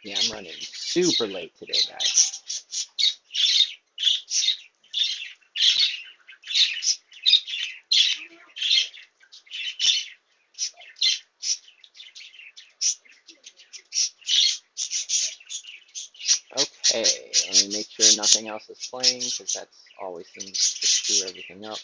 Yeah, I'm running super late today, guys. Okay, let me make sure nothing else is playing, because that's always seems to screw everything up.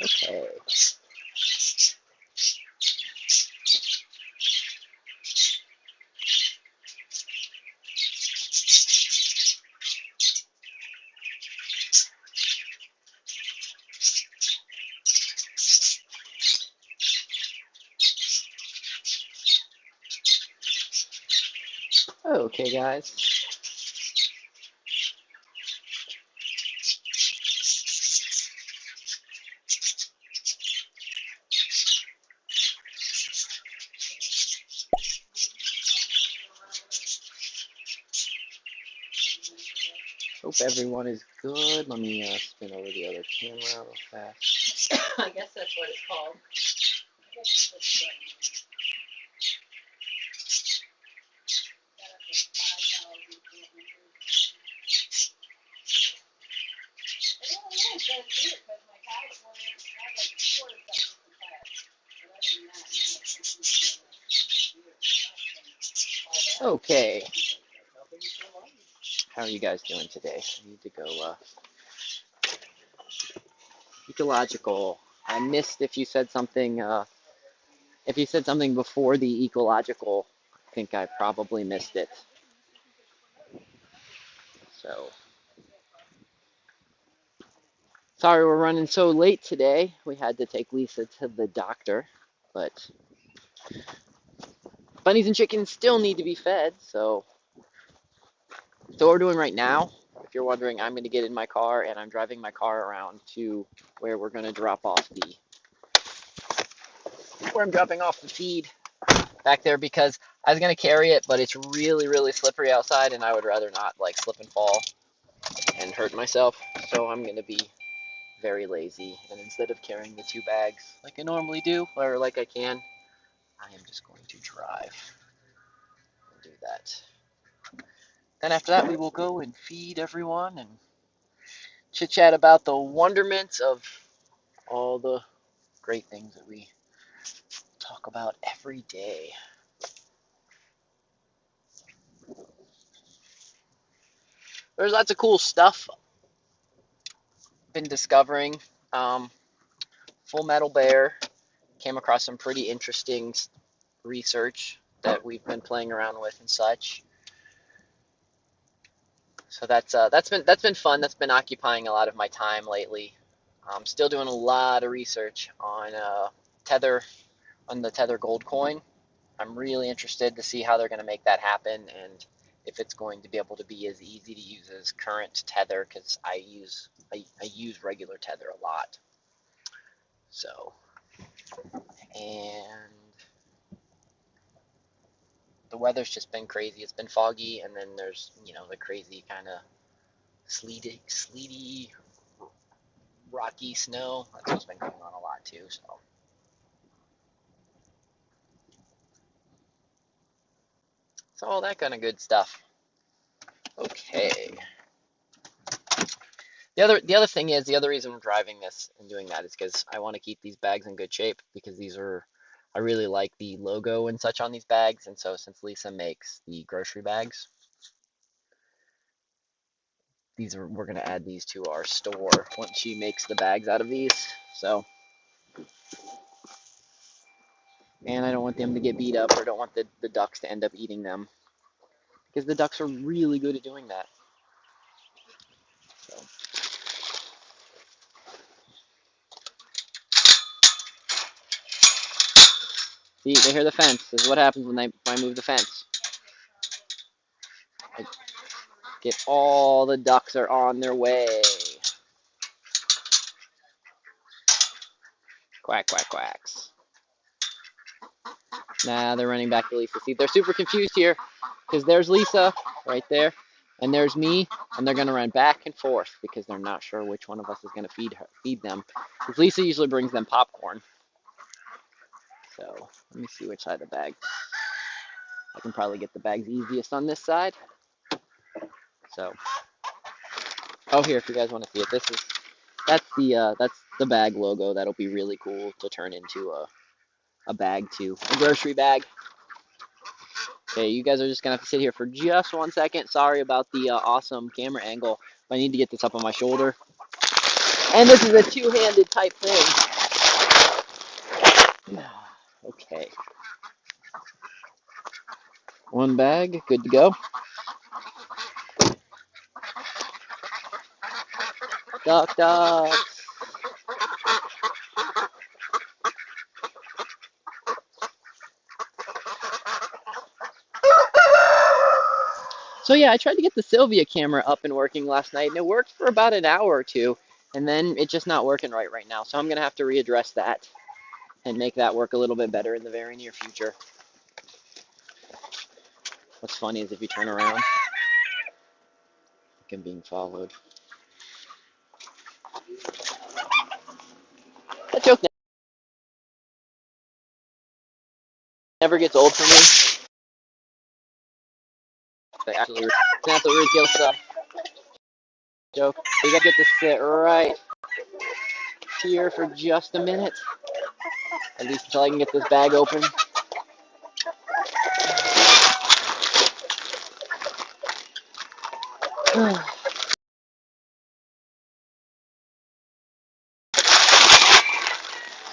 Okay. Okay, guys. Hope everyone is good. Let me spin over the other camera real fast. I guess that's what it's called. Okay. How are you guys doing today? I need to go ecological. I missed if you said something before the ecological. I think I probably missed it. So sorry we're running so late today. We had to take Lisa to the doctor, but bunnies and chickens still need to be fed, so what we're doing right now, if you're wondering, I'm going to get in my car and I'm driving my car around to where we're going to drop off where I'm dropping off the feed back there, because I was going to carry it, but it's really, really slippery outside and I would rather not like slip and fall and hurt myself. So I'm going to be very lazy, and instead of carrying the 2 bags like I normally do, or like I can, I am just going to drive and do that. Then after that, we will go and feed everyone and chit chat about the wonderments of all the great things that we talk about every day. There's lots of cool stuff been discovering. Full Metal Bear came across some pretty interesting research that we've been playing around with and such. So that's been fun. That's been occupying a lot of my time lately. I'm still doing a lot of research on Tether, on the Tether gold coin. I'm really interested to see how they're going to make that happen, and if it's going to be able to be as easy to use as current Tether, because I use regular Tether a lot. So, and the weather's just been crazy. It's been foggy, and then there's the crazy kind of sleety, rocky snow. That's what's been going on a lot too. So all that kind of good stuff. Okay. The other thing is, the other reason I'm driving this and doing that is because I want to keep these bags in good shape, because I really like the logo and such on these bags, and so since Lisa makes the grocery bags, we're gonna add these to our store once she makes the bags out of these. So, and I don't want them to get beat up, or don't want the ducks to end up eating them, because the ducks are really good at doing that. So. See, they hear the fence. This is what happens when I move the fence. Get all the ducks are on their way. Quack, quack, quacks. Nah, they're running back to Lisa. See, they're super confused here because there's Lisa right there, and there's me, and they're gonna run back and forth because they're not sure which one of us is gonna feed them. Because Lisa usually brings them popcorn. So let me see which side of the bag. I can probably get the bags easiest on this side. So, oh, here, if you guys want to see it, that's the bag logo. That'll be really cool to turn into a bag too, a grocery bag. Okay, you guys are just gonna have to sit here for just 1 second. Sorry about the awesome camera angle. I need to get this up on my shoulder. And this is a two-handed type thing. Okay. One bag, good to go. Duck, ducks. So yeah, I tried to get the Sylvia camera up and working last night, and it worked for about an hour or two, and then it's just not working right now. So I'm gonna have to readdress that and make that work a little bit better in the very near future. What's funny is if you turn around, I'm being followed. That joke never gets old for me. That's a real stuff. Joke. We gotta get to sit right here for just a minute, at least until I can get this bag open.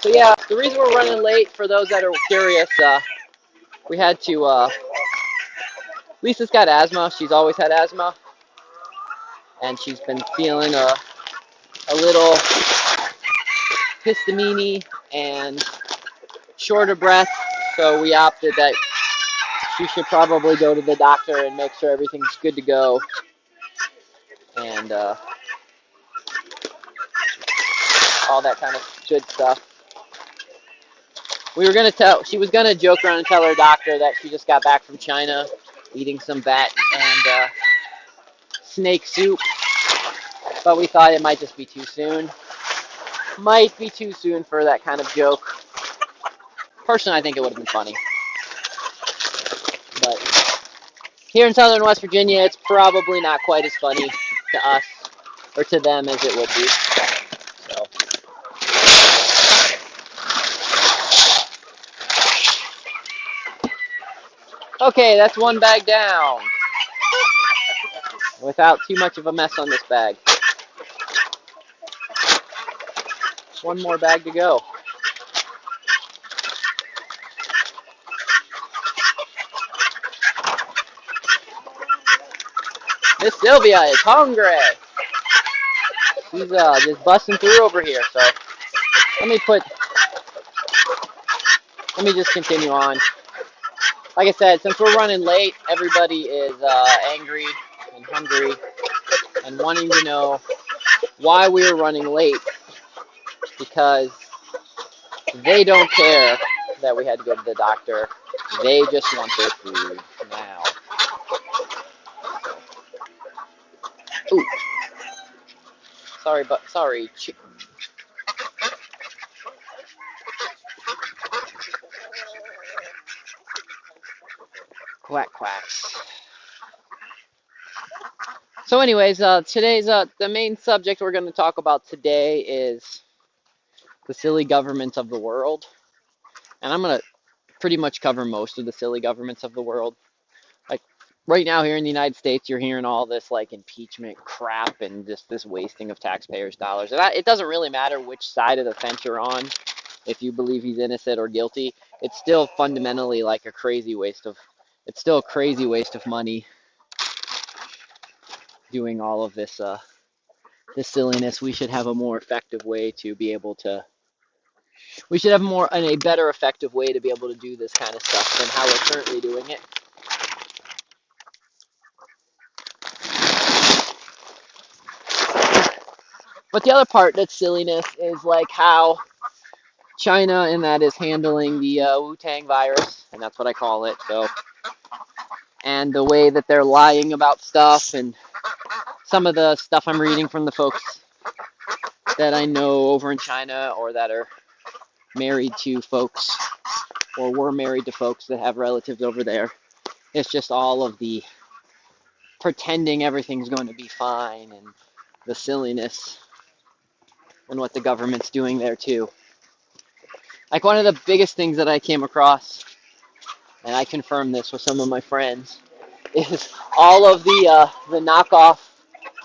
So yeah, the reason we're running late, for those that are curious, we had to, Lisa's got asthma. She's always had asthma, and she's been feeling a little histamine and short of breath, so we opted that she should probably go to the doctor and make sure everything's good to go. And all that kind of good stuff. She was gonna joke around and tell her doctor that she just got back from China, eating some bat and snake soup, but we thought it might just be too soon. Might be too soon for that kind of joke. Personally, I think it would have been funny. But here in southern West Virginia, it's probably not quite as funny to us or to them as it would be. So. Okay, that's one bag down. Without too much of a mess on this bag. One more bag to go. Miss Sylvia is hungry. She's just busting through over here. So let me just continue on. Like I said, since we're running late, everybody is angry and hungry and wanting to know why we're running late, because they don't care that we had to go to the doctor. They just want their food now. Ooh. Sorry. Quack quacks. So anyways, today's the main subject we're going to talk about today is the silly governments of the world. And I'm going to pretty much cover most of the silly governments of the world. Like right now here in the United States, you're hearing all this like impeachment crap and just this wasting of taxpayers' dollars. And it doesn't really matter which side of the fence you're on, if you believe he's innocent or guilty. It's still fundamentally like a crazy waste of money doing all of this this silliness. We should have a more effective way to be able to a better effective way to be able to do this kind of stuff than how we're currently doing it. But the other part that's silliness is like how China and that is handling the Wu-Tang virus, and that's what I call it. So, and the way that they're lying about stuff, and some of the stuff I'm reading from the folks that I know over in China or that are married to folks or were married to folks that have relatives over there. It's just all of the pretending everything's going to be fine and the silliness and what the government's doing there too. Like one of the biggest things that I came across, and I confirmed this with some of my friends, is all of the knockoff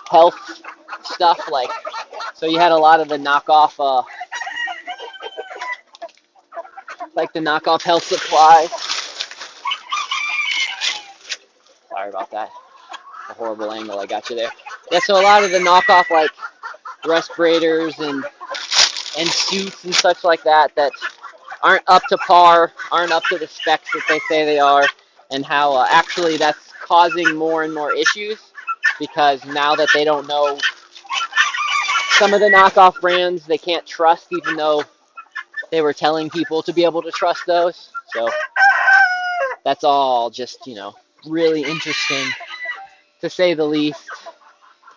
health stuff. Like, so you had a lot of the knockoff, like the knockoff health supply. Sorry about that. A horrible angle I got you there. Yeah, so a lot of the knockoff like respirators and suits and such like that that aren't up to par, aren't up to the specs that they say they are, and how actually that's causing more and more issues because now that they don't know some of the knockoff brands they can't trust even though they were telling people to be able to trust those. So that's all just, really interesting to say the least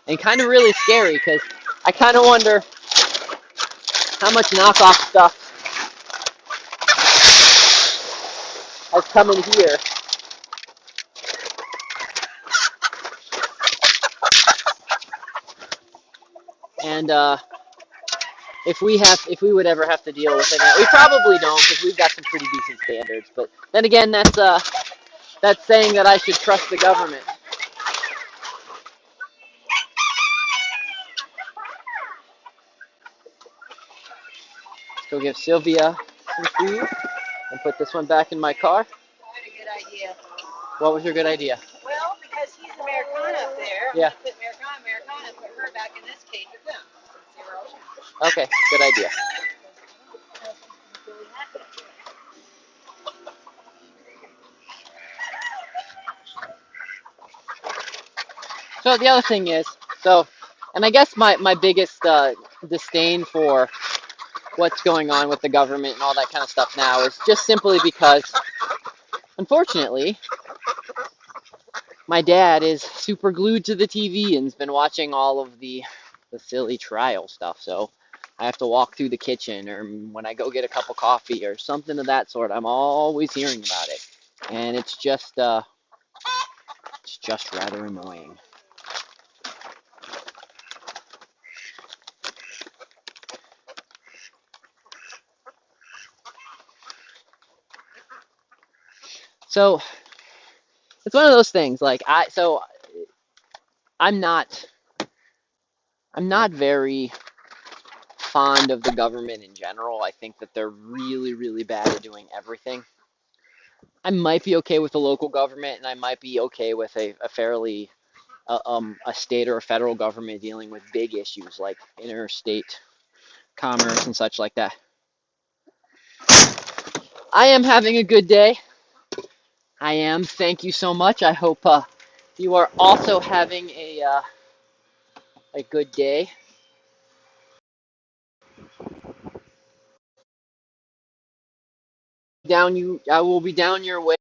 and kind of really scary because I kind of wonder how much knockoff stuff has come in here. And if we would ever have to deal with it, we probably don't because we've got some pretty decent standards. But then again, that's saying that I should trust the government. Let's go give Sylvia some food and put this one back in my car. I had a good idea. What was your good idea? Well, because he's Americana up there, Yeah. put Americana, put her back in this cage with them. Okay, good idea. So the other thing is, and I guess my biggest disdain for what's going on with the government and all that kind of stuff now is just simply because, unfortunately, my dad is super glued to the TV and's been watching all of the silly trial stuff. So I have to walk through the kitchen or when I go get a cup of coffee or something of that sort, I'm always hearing about it. And it's just rather annoying. So it's one of those things like I'm not very fond of the government in general. I think that they're really, really bad at doing everything. I might be okay with the local government, and I might be okay with a fairly a state or a federal government dealing with big issues like interstate commerce and such like that. I am having a good day. I am. Thank you so much. I hope you are also having a good day. I will be down your way.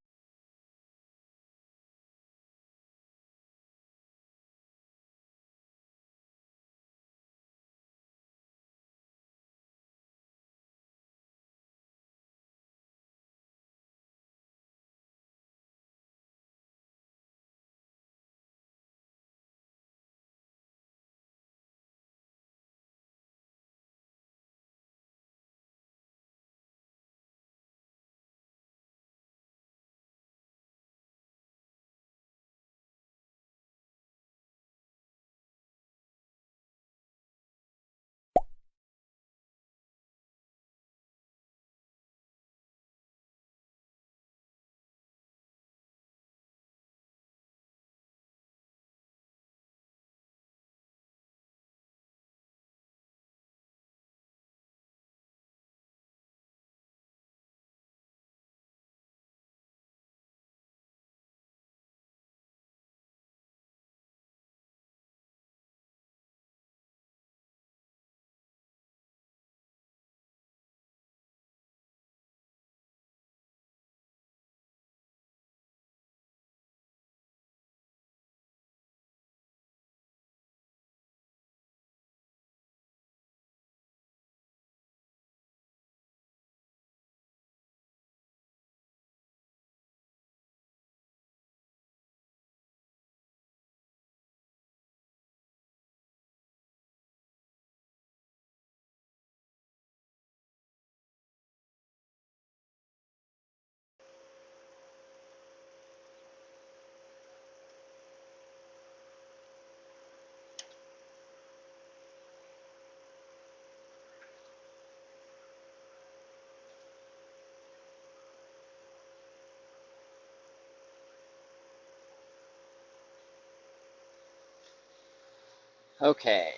Okay.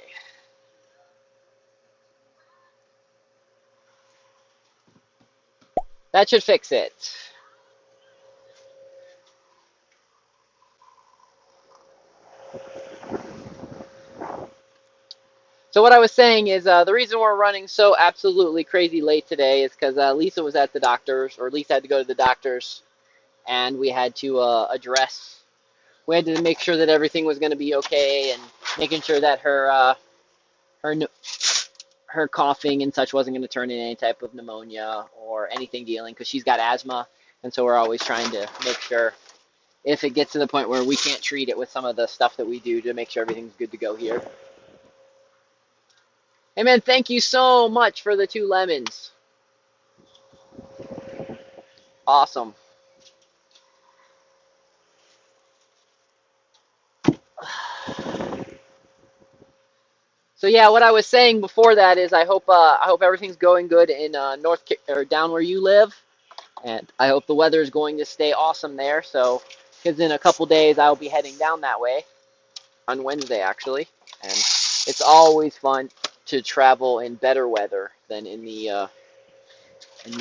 That should fix it. So what I was saying is the reason we're running so absolutely crazy late today is because Lisa was at the doctor's, or Lisa had to go to the doctor's, and we had to we had to make sure that everything was going to be okay, and making sure that her her coughing and such wasn't going to turn into any type of pneumonia or anything dealing, because she's got asthma, and so we're always trying to make sure if it gets to the point where we can't treat it with some of the stuff that we do to make sure everything's good to go here. Hey man, thank you so much for the 2 lemons. Awesome. So yeah, what I was saying before that is I hope everything's going good in or down where you live, and I hope the weather is going to stay awesome there. So, because in a couple days I'll be heading down that way on Wednesday actually, and it's always fun to travel in better weather than in the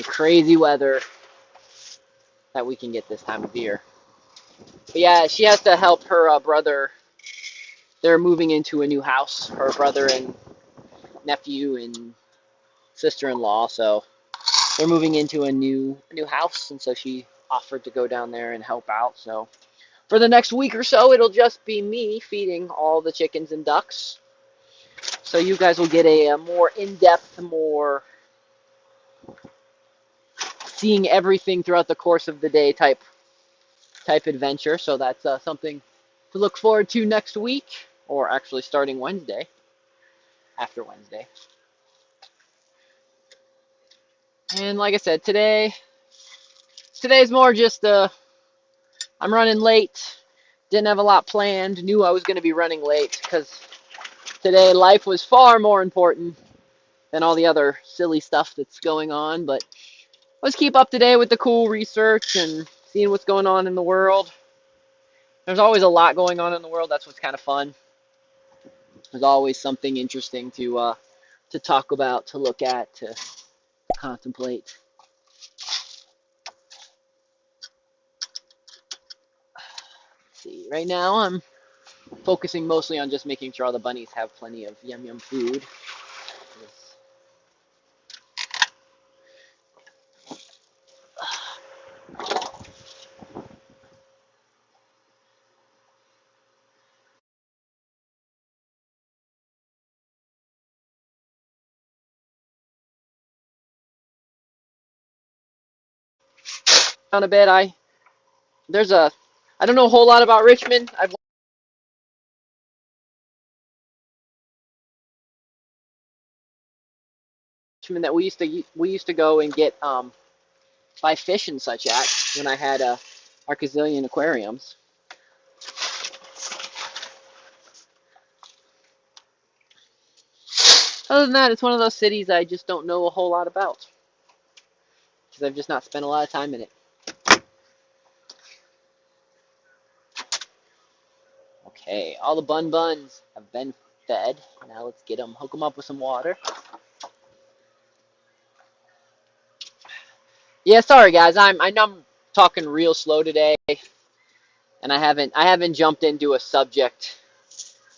crazy weather that we can get this time of year. But yeah, she has to help her brother. They're moving into a new house. Her brother and nephew and sister-in-law. So they're moving into a new house, and so she offered to go down there and help out. So for the next week or so, it'll just be me feeding all the chickens and ducks. So you guys will get a more in-depth, more seeing everything throughout the course of the day type adventure. So that's something to look forward to next week, or actually starting Wednesday, after Wednesday. And like I said, today's more just I'm running late. Didn't have a lot planned. Knew I was going to be running late because today life was far more important than all the other silly stuff that's going on. But let's keep up to date with the cool research and seeing what's going on in the world. There's always a lot going on in the world. That's what's kind of fun. There's always something interesting to talk about, to look at, to contemplate. Let's see. Right now, I'm focusing mostly on just making sure all the bunnies have plenty of yum yum food. Down a bit, there's a I don't know a whole lot about Richmond. I've Richmond that we used to go and get buy fish and such at when I had our gazillion aquariums. Other than that, it's one of those cities I just don't know a whole lot about because I've just not spent a lot of time in it. Okay, all the buns have been fed. Now let's get them, hook them up with some water. Yeah, sorry guys, I know I'm talking real slow today, and I haven't jumped into a subject.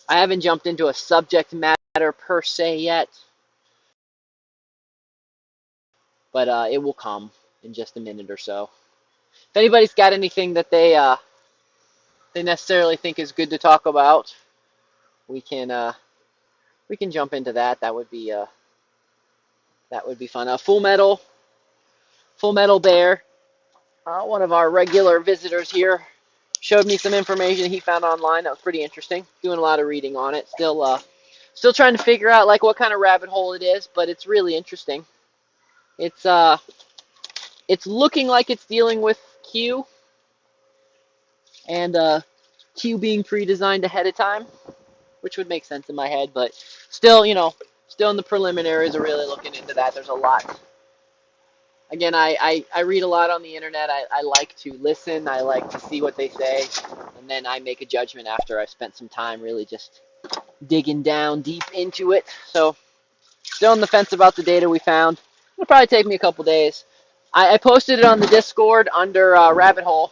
I haven't jumped into a subject matter per se yet, but it will come in just a minute or so. If anybody's got anything that they necessarily think is good to talk about, we can we can jump into that. That would be fun. Full Metal Bear, one of our regular visitors here, showed me some information he found online that was pretty interesting. Doing a lot of reading on it. Still trying to figure out like what kind of rabbit hole it is, but it's really interesting. It's it's looking like it's dealing with Q, and Q being pre-designed ahead of time, which would make sense in my head, but still, still in the preliminaries of really looking into that. There's a lot. Again, I read a lot on the internet. I like to listen. I like to see what they say, and then I make a judgment after I've spent some time really just digging down deep into it. So still on the fence about the data we found. It'll probably take me a couple days. I posted it on the Discord under Rabbit Hole.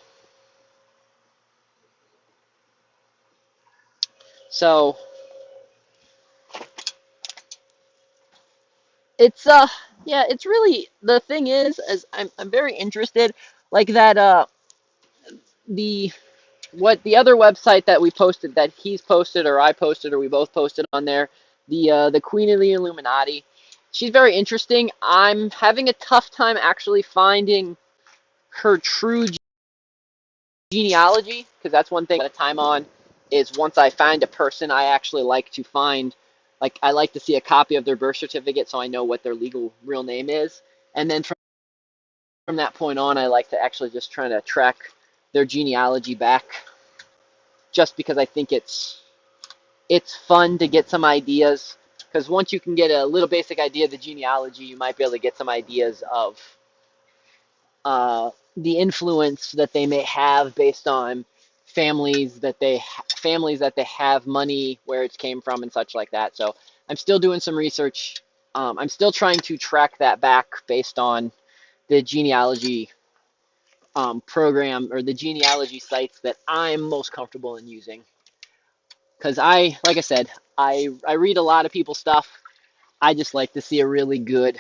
So it's yeah, it's really, the thing is I'm very interested, like that the what the other website that we posted, that he's posted or I posted or we both posted on there, the Queen of the Illuminati. She's very interesting. I'm having a tough time actually finding her true genealogy, because that's one thing at a time on, is once I find a person, I actually like to find, like, I like to see a copy of their birth certificate so I know what their legal real name is. And then from that point on, I like to actually just try to track their genealogy back, just because I think it's fun to get some ideas, because once you can get a little basic idea of the genealogy, you might be able to get some ideas of the influence that they may have based on families that they have money where it came from and such like that. So I'm still doing some research. I'm still trying to track that back based on the genealogy program, or the genealogy sites that I'm most comfortable in using. Because like I said, I read a lot of people's stuff. I just like to see a really good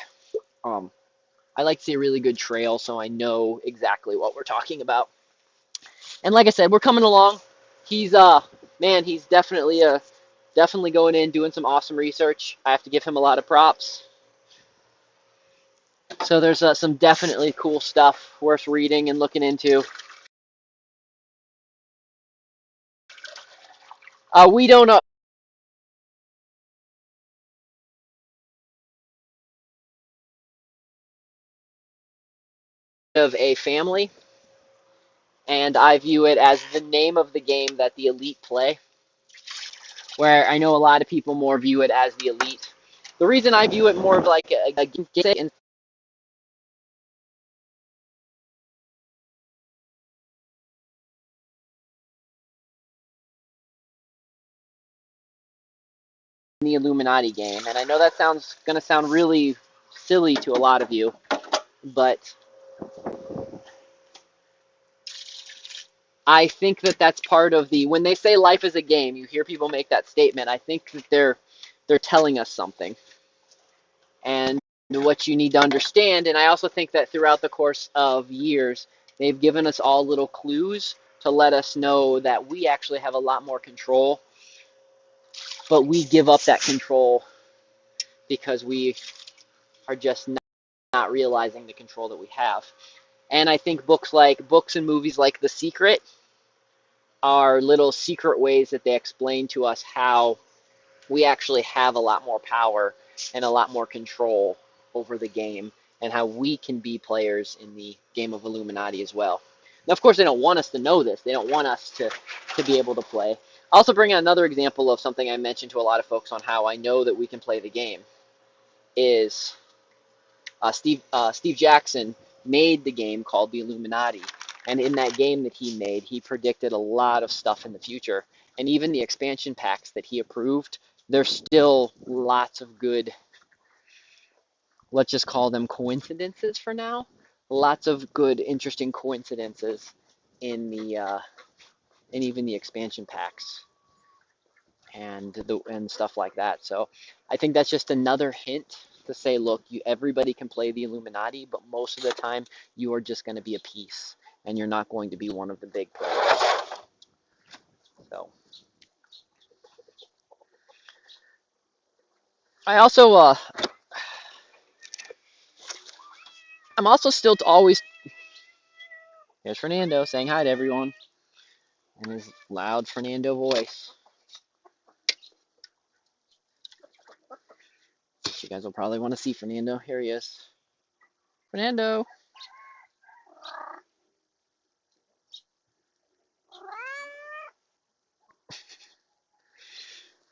um, I like to see a really good trail so I know exactly what we're talking about. And like I said, we're coming along. He's man, he's definitely going in doing some awesome research. I have to give him a lot of props. So there's some definitely cool stuff worth reading and looking into. We don't know of a family, and I view it as the name of the game that the elite play. Where I know a lot of people more view it as the elite. The reason I view it more of like a game in the Illuminati game, and I know that sounds gonna sound really silly to a lot of you, but I think that that's part of the, when they say life is a game, you hear people make that statement. I think that they're telling us something, and what you need to understand. And I also think that throughout the course of years, they've given us all little clues to let us know that we actually have a lot more control, but we give up that control because we are just not realizing the control that we have. And I think books and movies like The Secret are little secret ways that they explain to us how we actually have a lot more power and a lot more control over the game, and how we can be players in the game of Illuminati as well. Now, of course, they don't want us to know this. They don't want us to be able to play. I'll also bring another example of something I mentioned to a lot of folks on how I know that we can play the game. Is Steve Jackson made the game called the Illuminati, and in that game that he made, he predicted a lot of stuff in the future. And even the expansion packs that he approved, there's still lots of good, let's just call them coincidences for now. Lots of good, interesting coincidences in the in even the expansion packs and stuff like that. So I think that's just another hint to say, look, everybody can play the Illuminati, but most of the time you are just going to be a piece, and you're not going to be one of the big players. So I also I'm also still always, there's Fernando saying hi to everyone in his loud Fernando voice. You guys will probably want to see Fernando. Here he is. Fernando.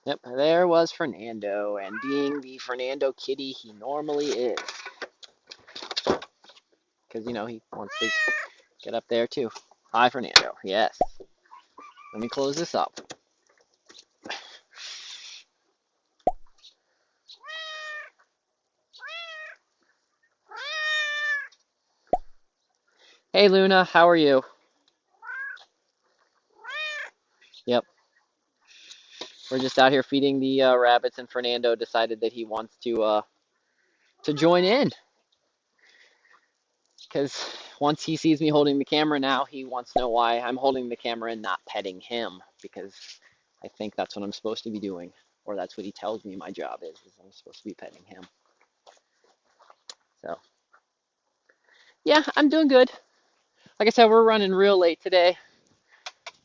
Yep, there was Fernando, and being the Fernando kitty he normally is. Because, he wants to get up there too. Hi, Fernando. Yes. Let me close this up. Hey Luna, how are you? Yep, we're just out here feeding the rabbits, and Fernando decided that he wants to join in because once he sees me holding the camera now, he wants to know why I'm holding the camera and not petting him, because I think that's what I'm supposed to be doing, or that's what he tells me my job is I'm supposed to be petting him. So yeah, I'm doing good. Like I said, we're running real late today,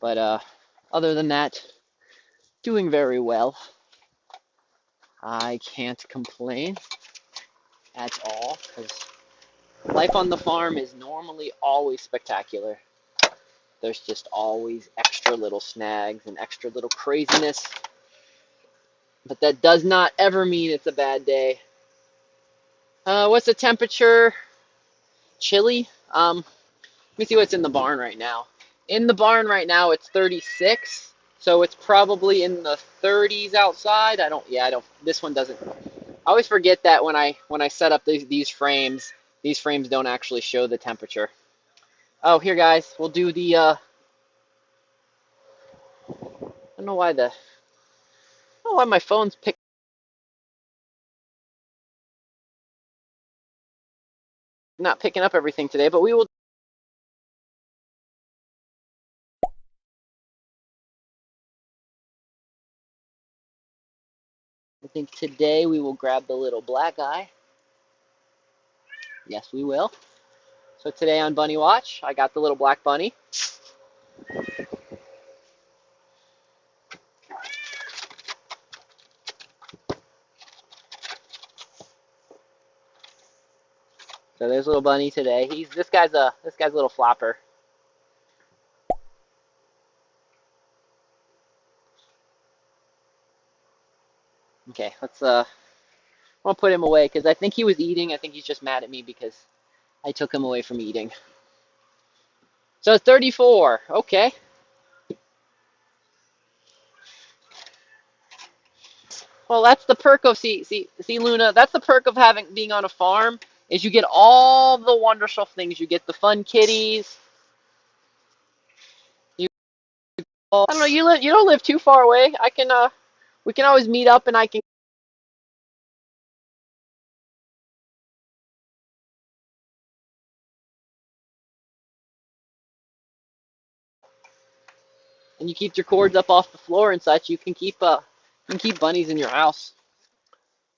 but other than that, doing very well. I can't complain at all because life on the farm is normally always spectacular. There's just always extra little snags and extra little craziness, but that does not ever mean it's a bad day. What's the temperature? Chilly. Let me see what's in the barn right now. In the barn right now, it's 36, so it's probably in the 30s outside. I don't. This one doesn't. I always forget that when I set up these frames don't actually show the temperature. Oh, here, guys, we'll do the. I don't know why the. I don't know why my phone's not picking up everything today, but we will. I think today we will grab the little black eye. Yes, we will. So today on Bunny Watch, I got the little black bunny. So there's little bunny today. This guy's a little flopper. Okay, I'll put him away because I think he was eating. I think he's just mad at me because I took him away from eating. So 34. Okay. Well, that's the perk of see Luna. That's the perk of being on a farm is you get all the wonderful things. You get the fun kitties. You I don't know. You don't live too far away. We can always meet up and I can and you keep your cords up off the floor and such. You can keep bunnies in your house.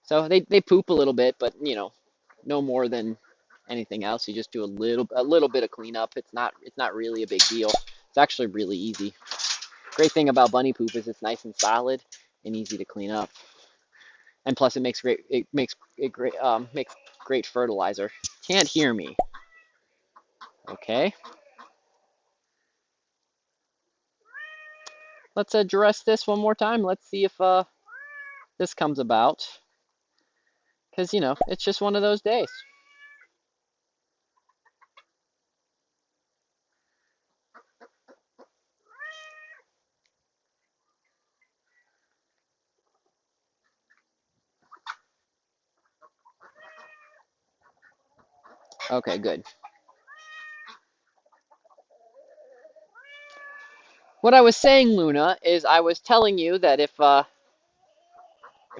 So they poop a little bit, but no more than anything else. You just do a little bit of cleanup. It's not really a big deal. It's actually really easy. Great thing about bunny poop is it's nice and solid and easy to clean up. And plus it makes great fertilizer. Can't hear me. Okay. Let's address this one more time. Let's see if this comes about. Because it's just one of those days. Okay, good. What I was saying, Luna, is I was telling you that if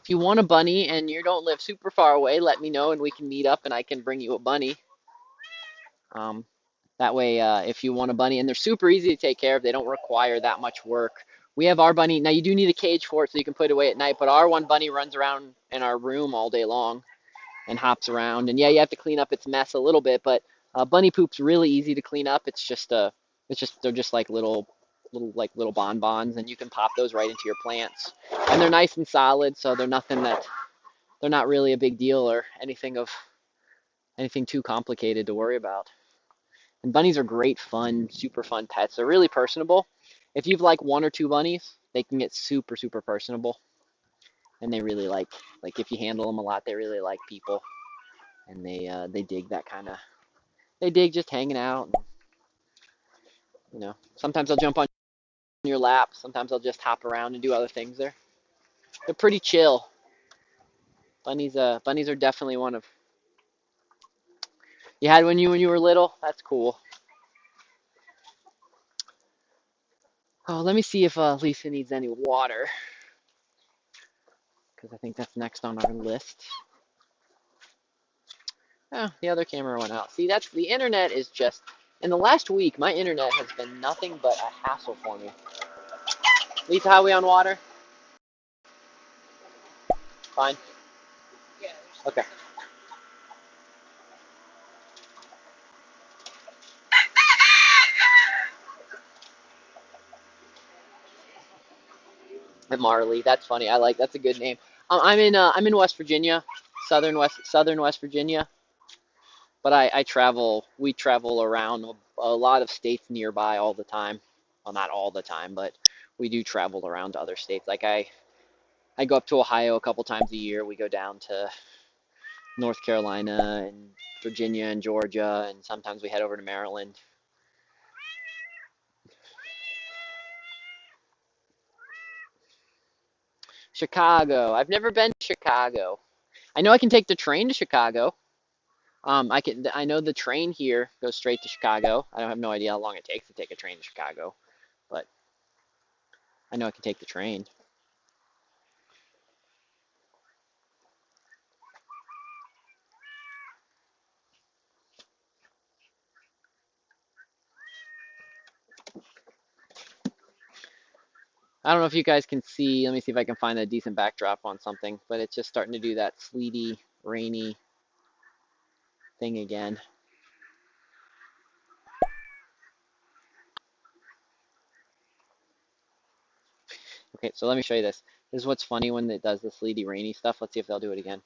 you want a bunny and you don't live super far away, let me know and we can meet up and I can bring you a bunny. Um, that way, if you want a bunny, and they're super easy to take care of, they don't require that much work. We have our bunny. Now, you do need a cage for it so you can put it away at night, but our one bunny runs around in our room all day long and hops around. And yeah, you have to clean up its mess a little bit, but bunny poop's really easy to clean up. They're just like little bonbons, and you can pop those right into your plants. And they're nice and solid, so they're not really a big deal or anything too complicated to worry about. And bunnies are great fun, super fun pets. They're really personable. If you've like one or two bunnies, they can get super, super personable. And they really like if you handle them a lot, they really like people. And they dig that kind of, they dig just hanging out. And, sometimes they'll jump on your lap. Sometimes they'll just hop around and do other things. They're pretty chill. Bunnies are definitely one of, you had when you were little? That's cool. Oh, let me see if Lisa needs any water, because I think that's next on our list. Oh, the other camera went out. See, that's the internet is just, in the last week, my internet has been nothing but a hassle for me. Lisa, how are we on water? Fine. Yeah. Okay. And Marley, that's funny. That's a good name. I'm in West Virginia, southern West Virginia, but we travel around a lot of states nearby all the time. Well, not all the time, but we do travel around to other states. Like I go up to Ohio a couple times a year. We go down to North Carolina and Virginia and Georgia, and sometimes we head over to Maryland. Chicago. I've never been to Chicago. I know I can take the train to Chicago. I know the train here goes straight to Chicago. I don't have no idea how long it takes to take a train to Chicago, but I know I can take the train. I don't know if you guys can see. Let me see if I can find a decent backdrop on something, but it's just starting to do that sleety, rainy thing again. Okay, so let me show you this. This is what's funny when it does the sleety, rainy stuff. Let's see if they'll do it again.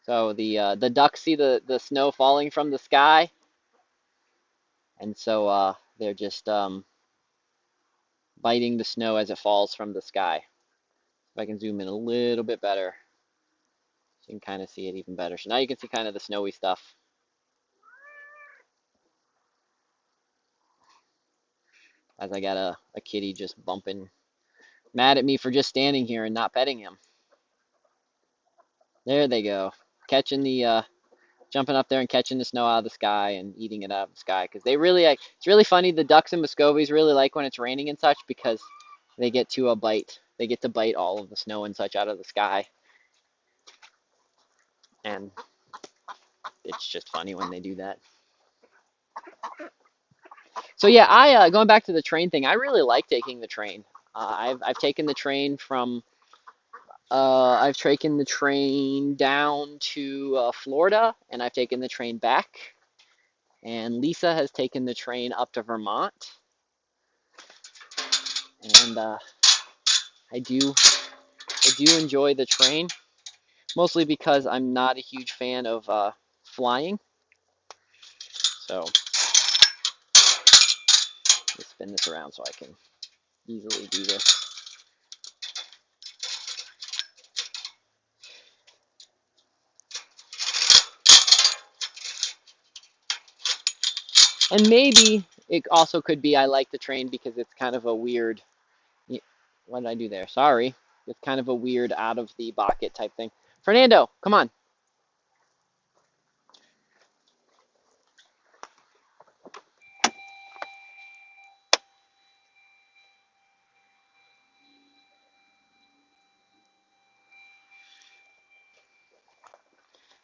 So the ducks see the snow falling from the sky, and so they're just biting the snow as it falls from the sky. If I can zoom in a little bit better, so you can kind of see it even better. So now you can see kind of the snowy stuff. As I got a kitty just bumping, mad at me for just standing here and not petting him. There they go, catching jumping up there and catching the snow out of the sky and eating it out of the sky because they really like. It's really funny. The ducks and Muscovies really like when it's raining and such because they get to bite. They get to bite all of the snow and such out of the sky, and it's just funny when they do that. So yeah, I going back to the train thing. I really like taking the train. I've taken the train from I've taken the train down to Florida, and I've taken the train back. And Lisa has taken the train up to Vermont, and I do I do enjoy the train, mostly because I'm not a huge fan of flying. So let's spin this around so I can easily do this. And maybe it also could be I like the train because it's kind of a weird. What did I do there? Sorry. It's kind of a weird out of the bucket type thing. Fernando, come on.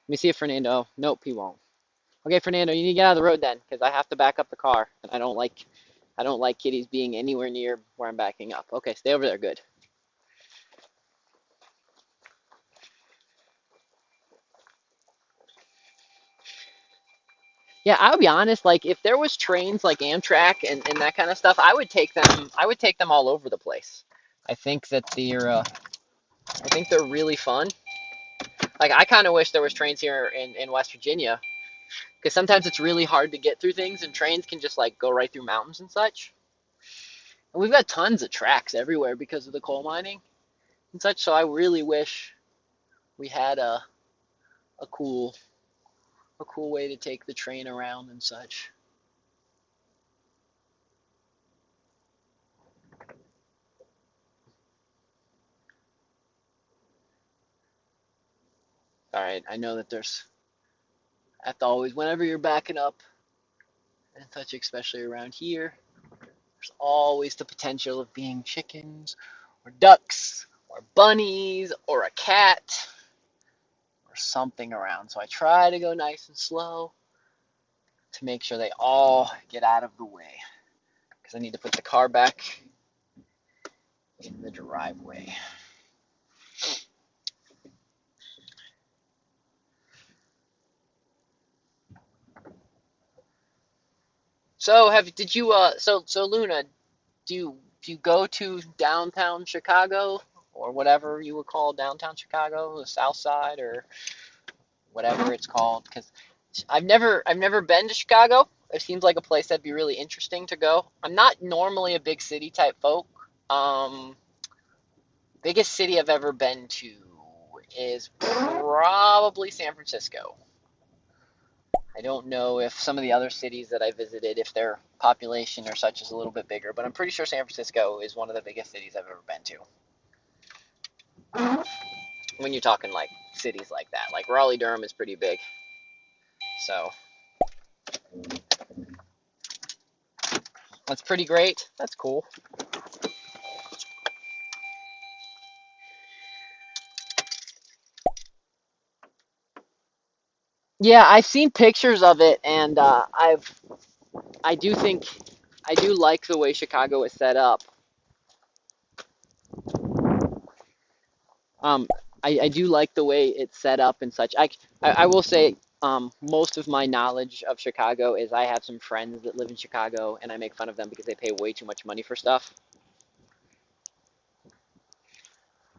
Let me see if Fernando. Nope, he won't. Okay, Fernando, you need to get out of the road then, because I have to back up the car, and I don't like kitties being anywhere near where I'm backing up. Okay, stay over there. Good. Yeah, I'll be honest. Like, if there was trains like Amtrak and that kind of stuff, I would take them. I would take them all over the place. I think that I think they're really fun. Like, I kind of wish there was trains here in West Virginia, because sometimes it's really hard to get through things, and trains can just like go right through mountains and such. And we've got tons of tracks everywhere because of the coal mining and such. So I really wish we had a cool a cool way to take the train around and such. All right, I know that have to always, whenever you're backing up and such, especially around here, there's always the potential of being chickens or ducks or bunnies or a cat or something around. So I try to go nice and slow to make sure they all get out of the way, because I need to put the car back in the driveway. So so Luna, do you go to downtown Chicago, or whatever you would call downtown Chicago, the South Side, or whatever it's called? Because I've never been to Chicago. It seems like a place that'd be really interesting to go. I'm not normally a big city type folk. Um, Biggest city I've ever been to is probably San Francisco. I don't know if some of the other cities that I visited, if their population or such is a little bit bigger, but I'm pretty sure San Francisco is one of the biggest cities I've ever been to. When you're talking like cities like that, like Raleigh, Durham is pretty big. So that's pretty great. That's cool. Yeah, I've seen pictures of it, and I do think I do like the way Chicago is set up. Um, I do like the way it's set up and such. I will say, most of my knowledge of Chicago is I have some friends that live in Chicago, and I make fun of them because they pay way too much money for stuff.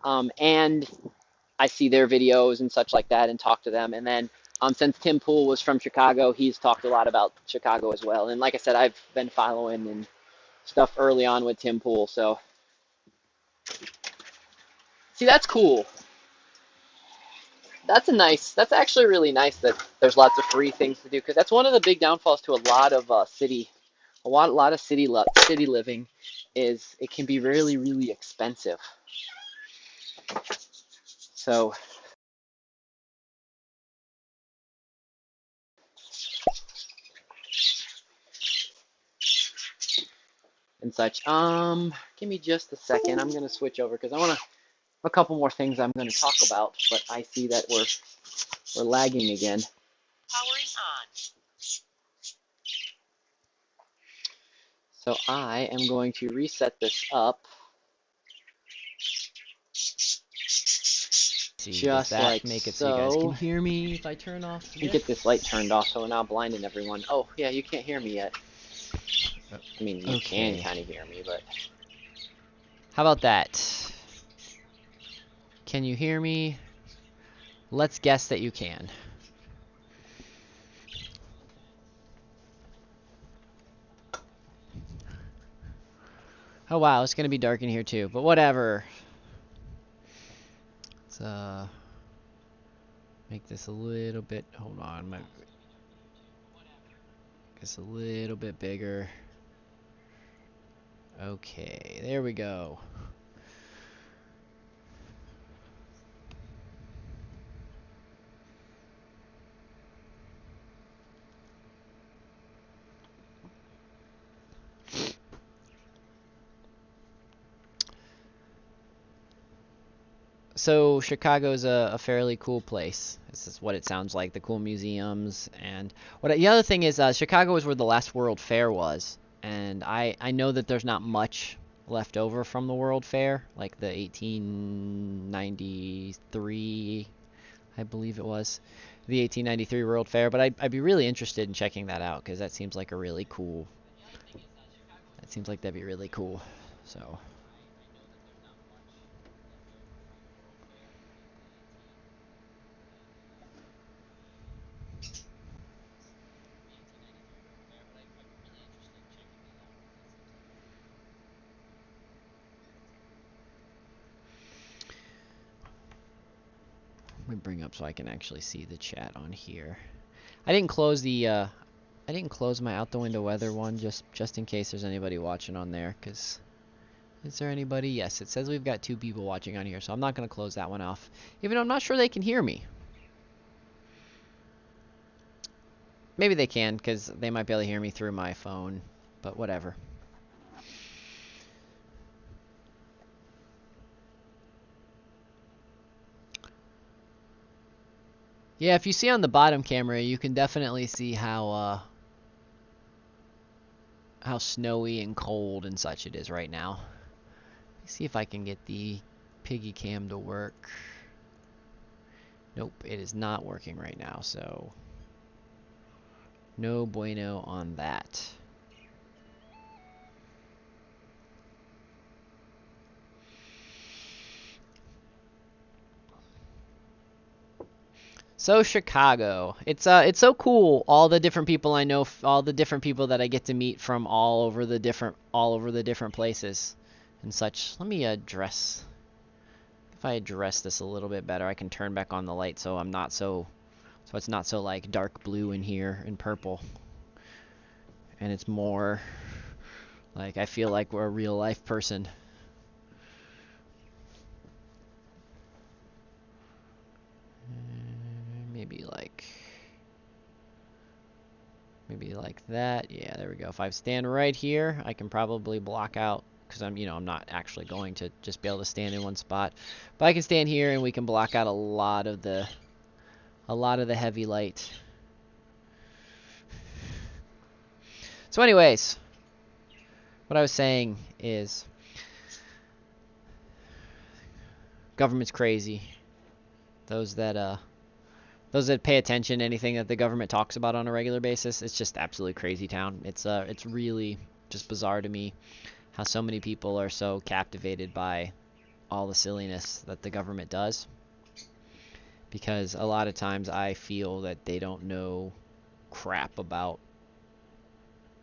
And I see their videos and such like that and talk to them. And then since Tim Pool was from Chicago, he's talked a lot about Chicago as well. And like I said, I've been following and stuff early on with Tim Pool. So see, that's cool. That's actually really nice that there's lots of free things to do, because that's one of the big downfalls to a lot of a lot of city living, is it can be really, really expensive. So, and such. Give me just a second. I'm gonna switch over because I want to a couple more things I'm going to talk about, but I see that we're lagging again. Powering on. So I am going to reset this up. Just like make it so. You guys can hear me if I turn off Let me get this light turned off so we're not blinding everyone. Oh, yeah, you can't hear me yet. I mean, you can kind of hear me, but... How about that? Can you hear me? Let's guess that you can. Oh wow, it's gonna be dark in here too, but whatever. Let's make this a little bit, hold on, make this a little bit bigger. Okay, there we go. So Chicago's a fairly cool place. This is what it sounds like, the cool museums. And the other thing is, Chicago is where the last World Fair was. And I know that there's not much left over from the World Fair, like the 1893, I believe it was, the 1893 World Fair. But I'd be really interested in checking that out, because that seems like that'd be really cool. So... Let me bring up so I can actually see the chat on here. I didn't close my out the window weather one just in case there's anybody watching on there. Cause is there anybody? Yes, it says we've got 2 people watching on here, so I'm not gonna close that one off, even though I'm not sure they can hear me. Maybe they can, because they might be able to hear me through my phone, but whatever. Yeah, if you see on the bottom camera, you can definitely see how snowy and cold and such it is right now. Let me see if I can get the piggy cam to work. Nope, it is not working right now, so no bueno on that. So Chicago, it's so cool. All the different people I know, all the different people that I get to meet from all over the different places and such. Let me address. If I address this a little bit better, I can turn back on the light so I'm not so, so it's not so like dark blue in here and purple, and it's more like I feel like we're a real life person. Maybe like that. Yeah, there we go. If I stand right here, I can probably block out, because I'm not actually going to just be able to stand in one spot. But I can stand here and we can block out a lot of the heavy light. So anyways, what I was saying is government's crazy. Those that pay attention to anything that the government talks about on a regular basis, it's just absolutely crazy town. It's really just bizarre to me how so many people are so captivated by all the silliness that the government does. Because a lot of times I feel that they don't know crap about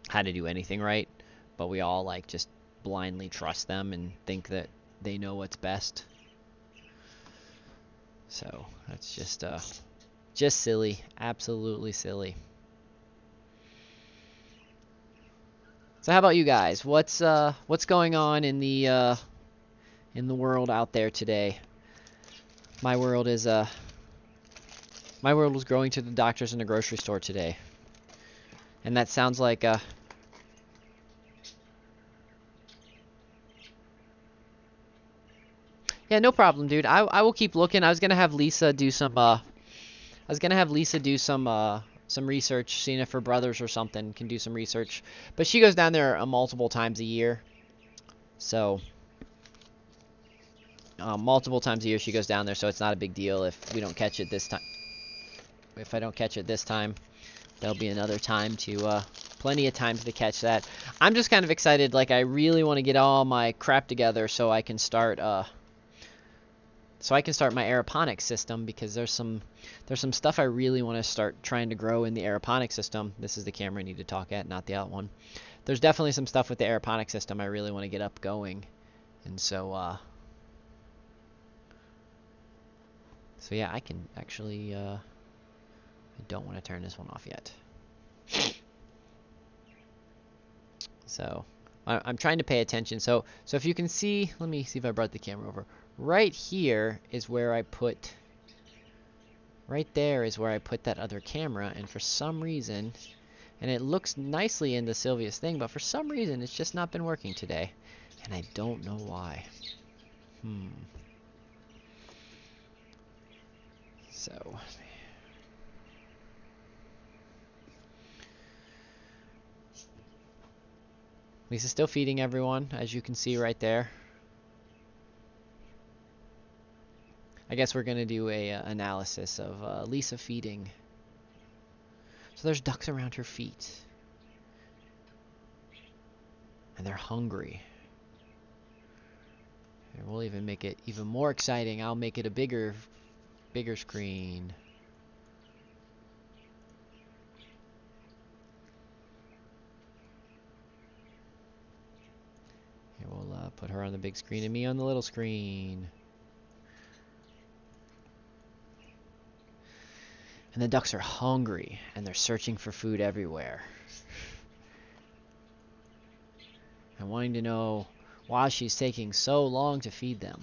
how to do anything right, but we all like just blindly trust them and think that they know what's best. So that's just silly, absolutely silly. So how about you guys? What's going on in the world out there today? My world was going to the doctors and the grocery store today. And that sounds like yeah, no problem, dude. I will keep looking. I was gonna have Lisa do some some research, seeing if her brothers or something can do some research. But she goes down there multiple times a year. So multiple times a year she goes down there, so it's not a big deal if we don't catch it this time. If I don't catch it this time, there'll be another time to plenty of times to catch that. I'm just kind of excited. Like, I really want to get all my crap together so I can start my aeroponics system, because there's some stuff I really want to start trying to grow in the aeroponics system. This is the camera I need to talk at, not the out one. There's definitely some stuff with the aeroponics system I really want to get up going. And so yeah, I can actually I don't want to turn this one off yet. So I'm trying to pay attention. So if you can see, let me see if I brought the camera over. Right here is where I put, right there is where I put that other camera, and for some reason, and it looks nicely into Sylvia's thing, but for some reason it's just not been working today, and I don't know why. So Lisa's still feeding everyone, as you can see right there. I guess we're gonna do a analysis of Lisa feeding. So there's ducks around her feet, and they're hungry. And we'll even make it even more exciting. I'll make it a bigger screen. Here, we'll put her on the big screen and me on the little screen. And the ducks are hungry, and they're searching for food everywhere. And wanting to know why she's taking so long to feed them.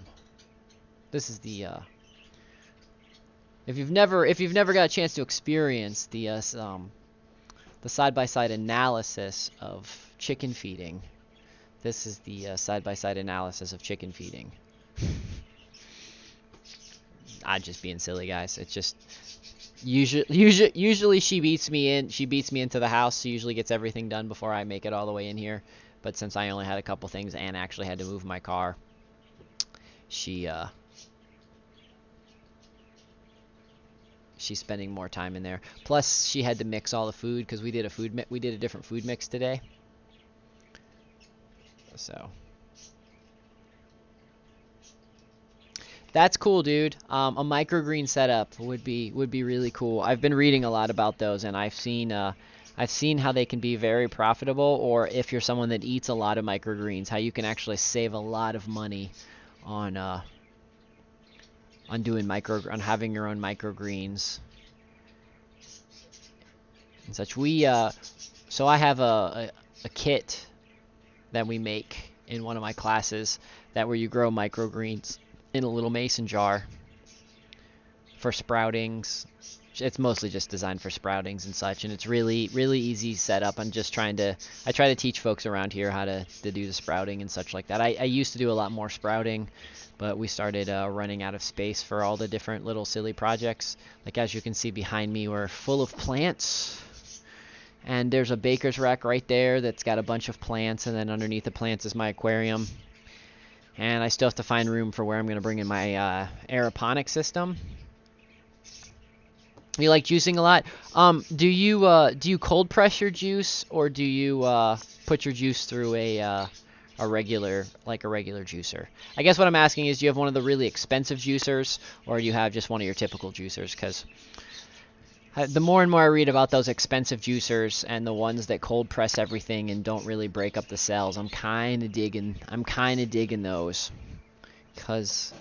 This is the if you've never got a chance to experience the the side-by-side analysis of chicken feeding. This is the side-by-side analysis of chicken feeding. I'm just being silly, guys. It's just usually she beats me into the house. She usually gets everything done before I make it all the way in here. But since I only had a couple things and actually had to move my car, she's spending more time in there. Plus, she had to mix all the food because we did a different food mix today. So that's cool, dude. A microgreen setup would be really cool. I've been reading a lot about those, and I've seen how they can be very profitable. Or if you're someone that eats a lot of microgreens, how you can actually save a lot of money on having your own microgreens and such. So I have a kit that we make in one of my classes where you grow microgreens in a little mason jar for sproutings. It's mostly just designed for sproutings and such, and it's really easy setup. I try to teach folks around here how to do the sprouting and such like that. I used to do a lot more sprouting, but we started running out of space for all the different little silly projects. Like, as you can see behind me, we're full of plants. And there's a baker's rack right there that's got a bunch of plants, and then underneath the plants is my aquarium. And I still have to find room for where I'm going to bring in my aeroponic system. You like juicing a lot? Do you cold press your juice, or do you put your juice through a regular juicer? I guess what I'm asking is, do you have one of the really expensive juicers, or do you have just one of your typical juicers? Because the more and more I read about those expensive juicers and the ones that cold press everything and don't really break up the cells, I'm kind of digging those. Cause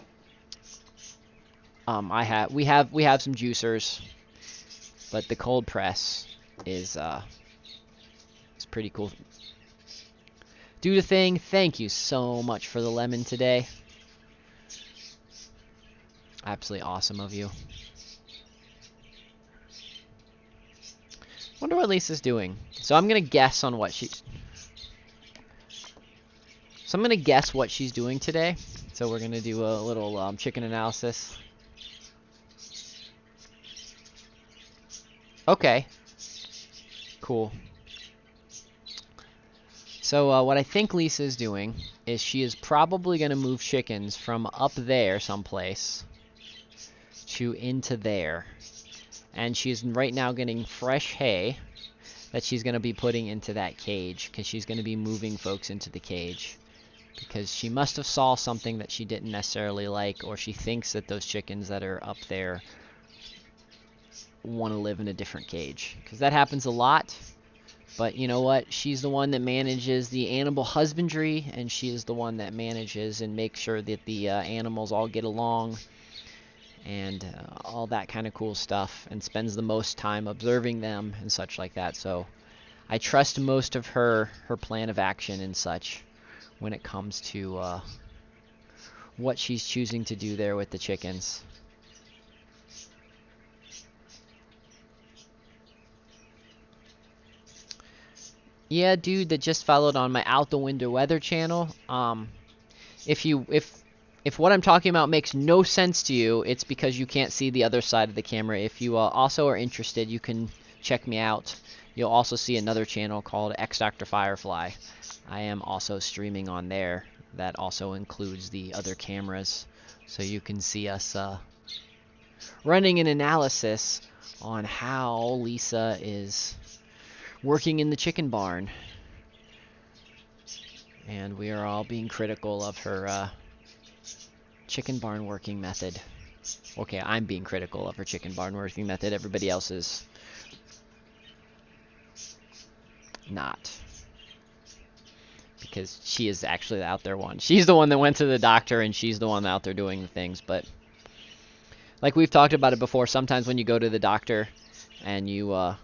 we have some juicers, but the cold press is pretty cool. Do the thing. Thank you so much for the lemon today. Absolutely awesome of you. Wonder what Lisa's doing. So I'm gonna guess on what she's. So I'm gonna guess what she's doing today. So we're gonna do a little chicken analysis. Okay. Cool. So what I think Lisa's doing is she is probably gonna move chickens from up there someplace to into there. And she's right now getting fresh hay that she's going to be putting into that cage, because she's going to be moving folks into the cage. Because she must have saw something that she didn't necessarily like, or she thinks that those chickens that are up there want to live in a different cage. Because that happens a lot. But you know what? She's the one that manages the animal husbandry, and she is the one that manages and makes sure that the animals all get along. And all that kind of cool stuff, and spends the most time observing them and such like that. So I trust most of her plan of action and such when it comes to what she's choosing to do there with the chickens. Yeah, dude that just followed on my Out the Window Weather channel. If what I'm talking about makes no sense to you, it's because you can't see the other side of the camera. If you also are interested, you can check me out. You'll also see another channel called X Dr. Firefly. I am also streaming on there. That also includes the other cameras. So you can see us running an analysis on how Lisa is working in the chicken barn. And we are all being critical of her chicken barn working method. Okay, I'm being critical of her chicken barn working method. Everybody else is not. Because she is actually the out there one. She's the one that went to the doctor, and she's the one out there doing the things. But like we've talked about it before, sometimes when you go to the doctor and you're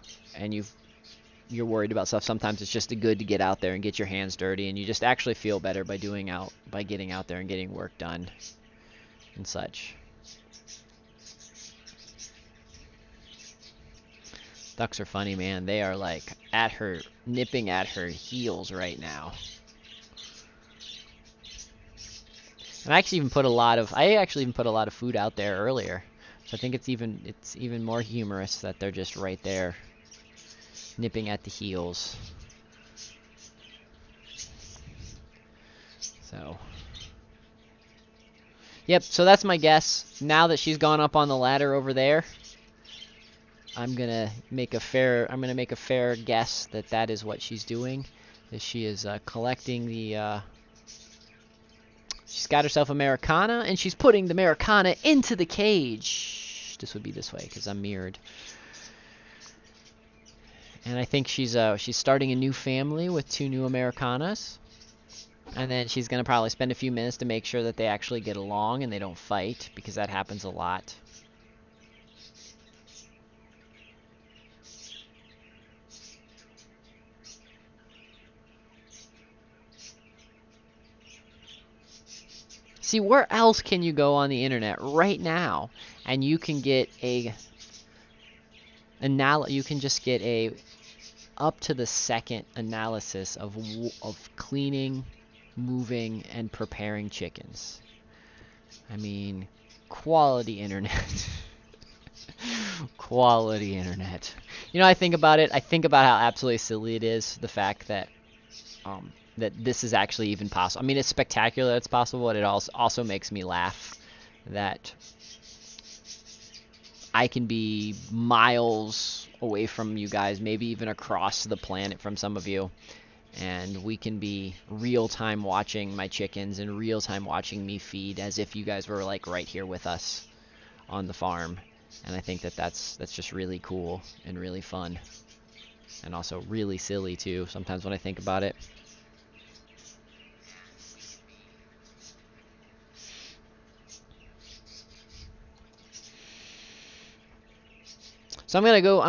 worried about stuff, sometimes it's just good to get out there and get your hands dirty, and you just actually feel better by getting out there and getting work done and such. Ducks are funny, man. They are like at her, nipping at her heels right now. And I actually even put a lot of food out there earlier. So I think it's even more humorous that they're just right there, nipping at the heels. So, yep. So that's my guess. Now that she's gone up on the ladder over there, I'm gonna make a fair guess that that is what she's doing. That she is collecting the. She's got herself Americana, and she's putting the Americana into the cage. This would be this way because I'm mirrored. And I think she's starting a new family with 2 new Americanas. And then she's gonna probably spend a few minutes to make sure that they actually get along and they don't fight, because that happens a lot. See, where else can you go on the internet right now and you can get a up to the second analysis of cleaning, moving, and preparing chickens? I mean, quality internet. Quality internet. You know, I think about it. I think about how absolutely silly it is, the fact that that this is actually even possible. I mean, it's spectacular that it's possible, but it also makes me laugh that I can be miles away from you guys, maybe even across the planet from some of you, and we can be real-time watching my chickens and real-time watching me feed as if you guys were like right here with us on the farm. And I think that that's just really cool and really fun, and also really silly too sometimes when I think about it. So I'm gonna go.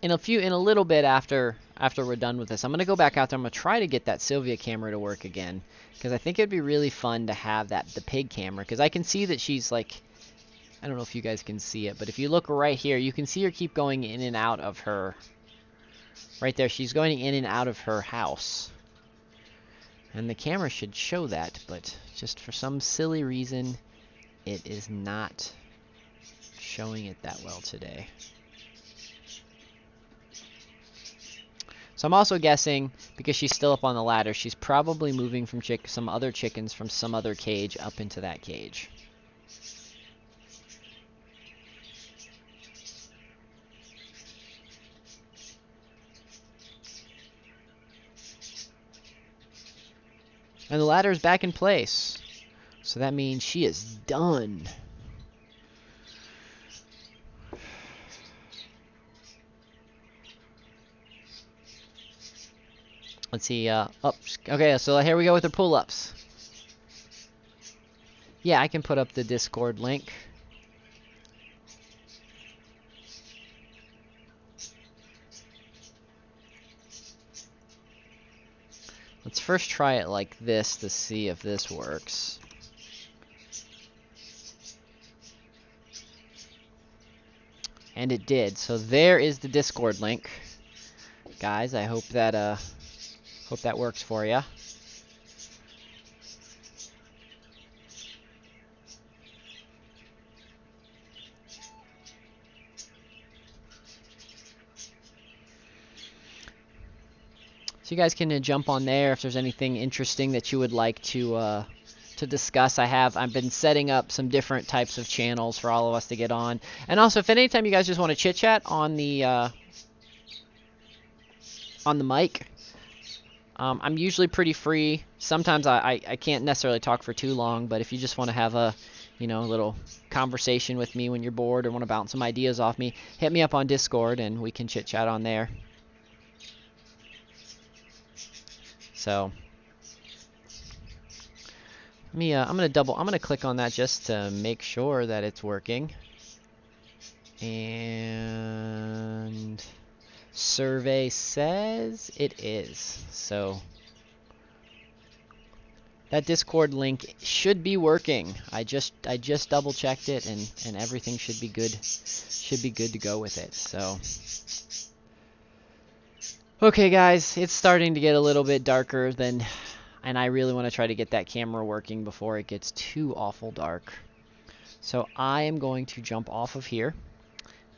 In a little bit after we're done with this, I'm gonna go back out there. I'm gonna try to get that Sylvia camera to work again, because I think it'd be really fun to have the pig camera, because I can see that she's like, I don't know if you guys can see it, but if you look right here, you can see her keep going in and out of her. Right there, she's going in and out of her house, and the camera should show that, but just for some silly reason, it is not showing it that well today. So I'm also guessing, because she's still up on the ladder, she's probably moving from some other chickens from some other cage up into that cage. And the ladder is back in place. So that means she is done. Let's see, okay, so here we go with her pull-ups. Yeah, I can put up the Discord link. Let's first try it like this to see if this works. And it did. So there is the Discord link. Guys, I hope that works for you. So you guys can jump on there if there's anything interesting that you would like to discuss. I've been setting up some different types of channels for all of us to get on. And also, if anytime you guys just want to chit chat on the mic, I'm usually pretty free. Sometimes I can't necessarily talk for too long, but if you just want to have a little conversation with me when you're bored or want to bounce some ideas off me, hit me up on Discord and we can chit chat on there. So I'm gonna click on that just to make sure that it's working. And survey says it is. So that Discord link should be working. I just double checked it, and everything should be good. Should be good to go with it. So, okay, guys, it's starting to get a little bit darker than, and I really want to try to get that camera working before it gets too awful dark. So I am going to jump off of here,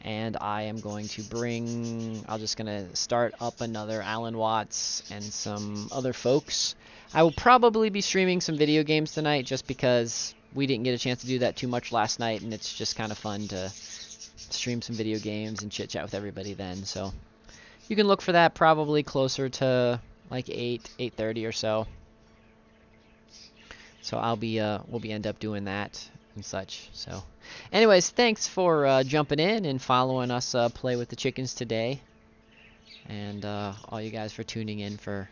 and I am going to bring, I'm just going to start up another Alan Watts and some other folks. I will probably be streaming some video games tonight just because we didn't get a chance to do that too much last night, and it's just kind of fun to stream some video games and chit chat with everybody then. So you can look for that probably closer to like 8:30 or so. So I'll be we'll be end up doing that and such. So anyways, thanks for jumping in and following us play with the chickens today, and all you guys for tuning in for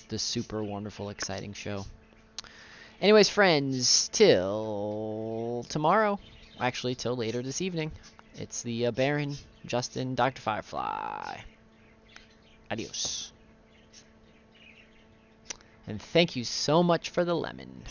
this super wonderful, exciting show. Anyways, friends, till tomorrow. Actually, till later this evening. It's the Baron, Justin, Dr. Firefly. Adios. And thank you so much for the lemon.